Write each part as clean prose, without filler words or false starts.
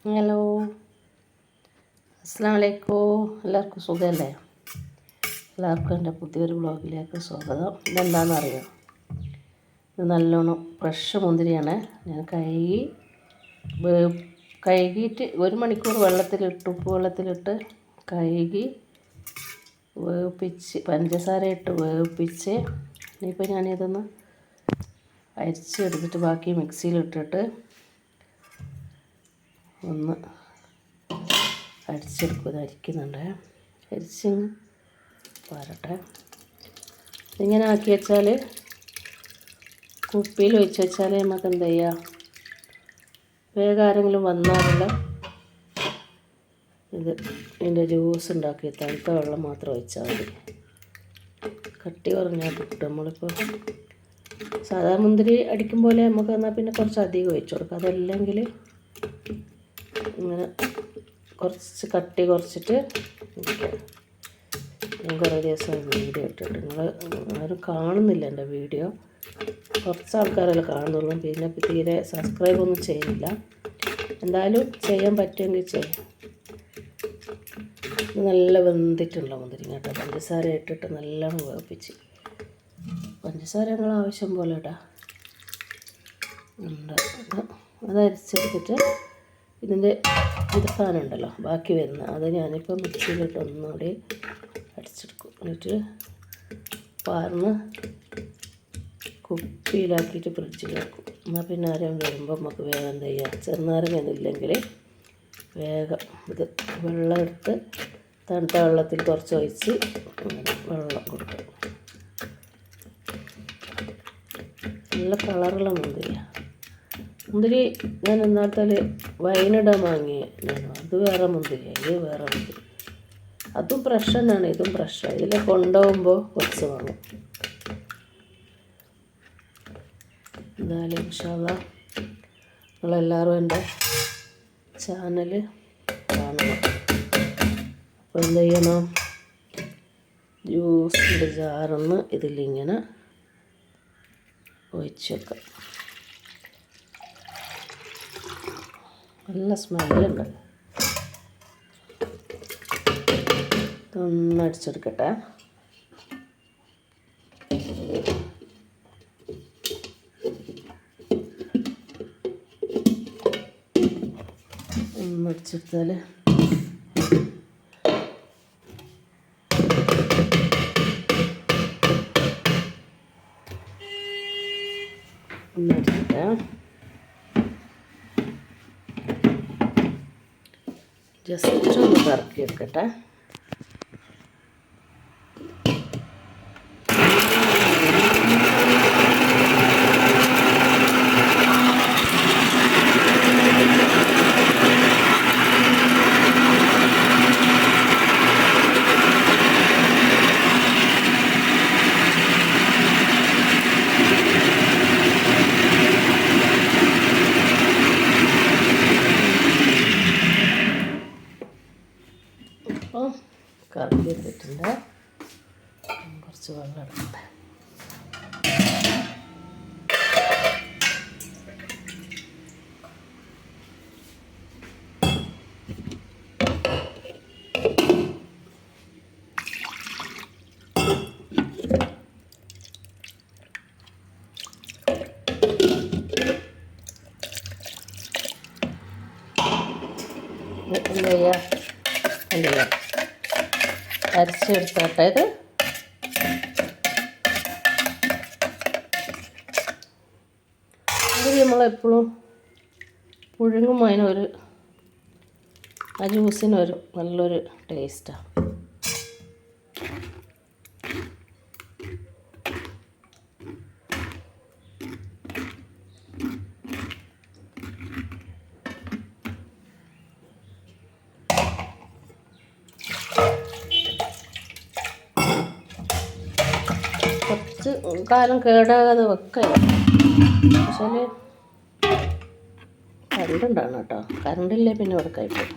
Hello, അസ്സലാമു അലൈക്കും. എല്ലാവർക്കും സുഖമല്ലേ? എല്ലാവർക്കും എൻ്റെ പുതിയൊരു വ്ളോഗിലേക്ക് സ്വാഗതം. ഇതെന്താണെന്നറിയോ? ഇത് നല്ലോണം ഫ്രഷ് മുന്തിരിയാണ്. ഞാൻ കഴുകിയിട്ട് 1 മണിക്കൂർ ഉപ്പ് വെള്ളത്തിലിട്ട് കഴുകി വേവിപ്പിച്ച് പഞ്ചസാര ഇട്ട് വേവിപ്പിച്ച് ഇനിയിപ്പോൾ ഞാനിതൊന്ന് അരിച്ചെടുത്തിട്ട് ബാക്കി മിക്സിയിലിട്ടിട്ട് ഒന്ന് അരിക്കുന്നുണ്ട്. അരിച്ചിങ് വരട്ടെ. ഇങ്ങനെ ആക്കി വെച്ചാൽ കുപ്പിയിൽ ഒഴിച്ച് വെച്ചാൽ നമുക്ക് എന്ത് ചെയ്യുക, വേഗം ആരെങ്കിലും വന്നാലുള്ള ഇതിൻ്റെ ജ്യൂസ് ഉണ്ടാക്കി തണുത്ത വെള്ളം മാത്രം ഒഴിച്ചാൽ മതി. കട്ടി കുറഞ്ഞാൽ കിട്ടും. നമ്മളിപ്പോൾ സാധാ മുന്തിരി അടിക്കും പോലെ നമുക്ക് എന്നാൽ പിന്നെ കുറച്ച് അധികം ഒഴിച്ചു കൊടുക്കാം. അതല്ലെങ്കിൽ ഇങ്ങനെ കുറച്ച് കട്ടി കുറച്ചിട്ട് ഞാൻ കുറേ ദിവസം വീഡിയോ ഇട്ടിട്ട് നിങ്ങൾ ആരും കാണുന്നില്ല എൻ്റെ വീഡിയോ. കുറച്ച് ആൾക്കാരല്ലേ കാണുന്നുള്ളൂ, പിന്നെ തീരെ സബ്സ്ക്രൈബ് ഒന്നും ചെയ്യുന്നില്ല. എന്തായാലും ചെയ്യാൻ പറ്റുമെങ്കിൽ ചെയ്യാം. ഇത് നല്ല വെന്തിട്ടുള്ള മുന്തിരിങ്ങ കേട്ടോ. പഞ്ചസാര ഇട്ടിട്ട് നല്ലോണം വേവിപ്പിച്ച്, പഞ്ചസാര ഞങ്ങൾ ആവശ്യം പോലെ ഇടാം. അത് അരിച്ചെടുത്തിട്ട് ഇതിൻ്റെ സാധനമുണ്ടല്ലോ ബാക്കി വരുന്ന അത് ഞാനിപ്പോൾ മിക്സിയിലിട്ട് ഒന്നുകൂടി അടിച്ചെടുക്കും. എന്നിട്ട് പാർന്ന് കുപ്പിയിലാക്കിയിട്ട് ഫ്രിഡ്ജിൽ വെക്കും. എന്നാൽ പിന്നെ ആരും വരുമ്പോൾ നമുക്ക് വേഗം എന്ത് ചെയ്യുക, ചെറുനാരങ്ങയൊന്നുമില്ലെങ്കിൽ വേഗം ഇത് വെള്ളം എടുത്ത് തണുത്ത വെള്ളത്തിൽ കുറച്ച് ഒഴിച്ച് വെള്ളം കൊടുക്കും. നല്ല കളറുള്ള മുന്തിരി ഞാൻ എന്നാൽത്താൽ വൈനിടാൻ വാങ്ങിയ അത് വേറെ മുന്തിരി, ഇത് വേറെ മുന്തിരി. അതും ഫ്രഷ് തന്നെയാണ്, ഇതും ഫ്രഷാണ്. ഇതിൽ കൊണ്ടുപോകുമ്പോൾ കുറച്ച് വാങ്ങും. എന്തായാലും ഇൻഷാ അല്ലാഹ് നിങ്ങളെല്ലാവരും എൻ്റെ ചാനൽ കാണണം. അപ്പോൾ എന്ത് ചെയ്യണം, ജ്യൂസിൻ്റെ ജാറൊന്ന് ഇതിലിങ്ങനെ ഒഴിച്ച് വെക്കാം. നല്ല സ്മെല്ലുണ്ട്. ഇതൊന്ന് അടിച്ചെടുക്കട്ടെ. ഒന്ന് അടിച്ചെടുത്താൽ ഒന്ന് അടിച്ചിട്ട് ജസ്റ്റ് ഒന്ന് കറക്കി വെക്കട്ടെ. അപ്പോൾ കറക്കി എടുത്തിട്ടുണ്ട്. കുറച്ച് വെള്ളം എടുക്കട്ടെ. എന്താ ചെയ്യുക, അരച്ചെടുത്തോട്ടെ. ഇത് നമ്മളെപ്പോഴും പുഴുങ്ങുമ്പോൾ അതിനൊരു ആ ജ്യൂസിനൊരു നല്ലൊരു ടേസ്റ്റാണ്. കുറച്ച് കാലം കേടാകാതെ വെക്കാം. പക്ഷേ കറണ്ടുണ്ടാണ് കേട്ടോ. കറണ്ടില്ലേ പിന്നെ ഉടക്കായിപ്പോയി.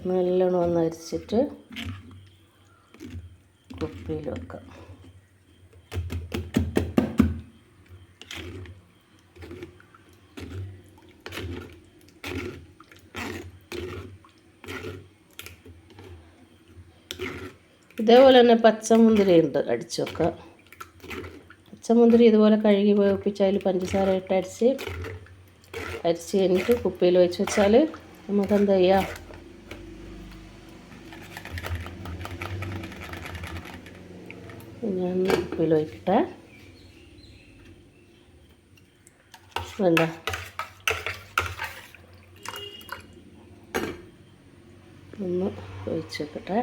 നല്ലോണം ഒന്ന് അരിച്ചിട്ട് കുപ്പിയിൽ വെക്കാം. ഇതേപോലെ തന്നെ പച്ചമുന്തിരി ഉണ്ട്, അടിച്ച് വെക്കാം. പച്ചമുന്തിരി ഇതുപോലെ കഴുകി വേവിപ്പിച്ച് അതിൽ പഞ്ചസാര ഇട്ട് അരിച്ച് കഴിഞ്ഞിട്ട് കുപ്പിയിൽ വെച്ച് വെച്ചാൽ നമുക്കെന്താ ചെയ്യാം, ഞാൻ കുപ്പിയിൽ വയ്ക്കട്ടെ. വേണ്ട, ഒന്ന് ഒഴിച്ച് വെക്കട്ടെ.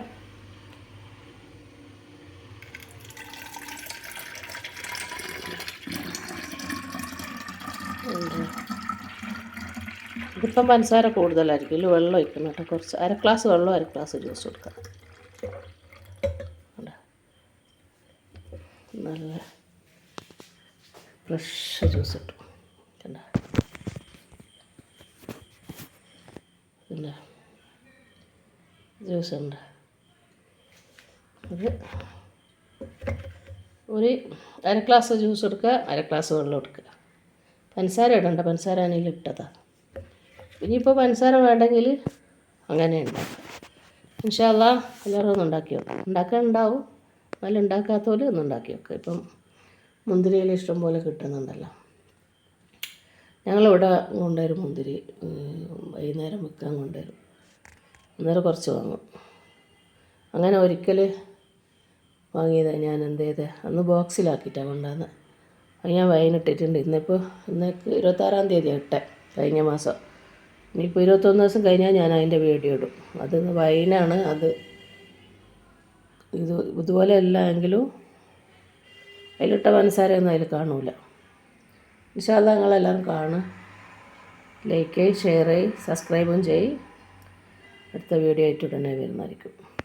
ഇതിപ്പം പഞ്ചസാര കൂടുതലായിരിക്കും, ഇതിൽ വെള്ളം ഒഴിക്കണം കേട്ടോ. കുറച്ച് 1/2 ഗ്ലാസ് വെള്ളം 1/2 ഗ്ലാസ് ജ്യൂസ് കൊടുക്കാം. നല്ല ഫ്രഷ് ജ്യൂസ് കിട്ടും. പിന്നെ ജ്യൂസ് ഉണ്ട്. അത് ഒരു 1/2 ഗ്ലാസ് ജ്യൂസ് എടുക്കുക, 1/2 ഗ്ലാസ് വെള്ളം എടുക്കുക. പഞ്ചസാര ഇടണ്ട, പഞ്ചസാര അതിൽ ഇട്ടതാണ്. ഇനിയിപ്പോൾ പഞ്ചസാര വേണ്ടെങ്കിൽ അങ്ങനെ ഉണ്ടാക്കാം. ഇൻഷാ അല്ലാഹ് എല്ലാവരും ഒന്ന് ഉണ്ടാക്കി വെക്കാം. ഉണ്ടാക്കാൻ ഉണ്ടാവും, നല്ല ഉണ്ടാക്കാത്തവർ ഒന്ന് ഉണ്ടാക്കി വെക്കുക. ഇപ്പം മുന്തിരിയിൽ ഇഷ്ടം പോലെ കിട്ടുന്നുണ്ടല്ലോ. ഞങ്ങളിവിടെ കൊണ്ടുവരും മുന്തിരി, വൈകുന്നേരം വിൽക്കാൻ കൊണ്ടുവരും. അന്നേരം കുറച്ച് വാങ്ങും. അങ്ങനെ ഒരിക്കൽ വാങ്ങിയതാണ്. ഞാൻ എന്ത് ചെയ്തത്, അന്ന് ബോക്സിലാക്കിയിട്ടാണ് കൊണ്ടുവന്നത്. അത് ഞാൻ വൈകിട്ടിട്ടുണ്ട്. ഇന്ന് 26-ാം തീയതിയാണ് ഇട്ടത്, കഴിഞ്ഞ മാസം. ഇനിയിപ്പോൾ 21 ദിവസം കഴിഞ്ഞാൽ ഞാൻ അതിൻ്റെ വീഡിയോ ഇടും. അത് വൈനാണ്. അത് ഇതുപോലെ അല്ല എങ്കിലും അതിലിട്ട പഞ്ചസാരയൊന്നും അതിൽ കാണൂല. ഇൻഷാ അല്ലാഹ് നിങ്ങളെല്ലാവരും കാണുക, ലൈക്ക് ചെയ്യ്, ഷെയർ ചെയ്യ്, സബ്സ്ക്രൈബും ചെയ്യ്. അടുത്ത വീഡിയോ ആയിട്ട് ഉടനെ വരുന്നതായിരിക്കും.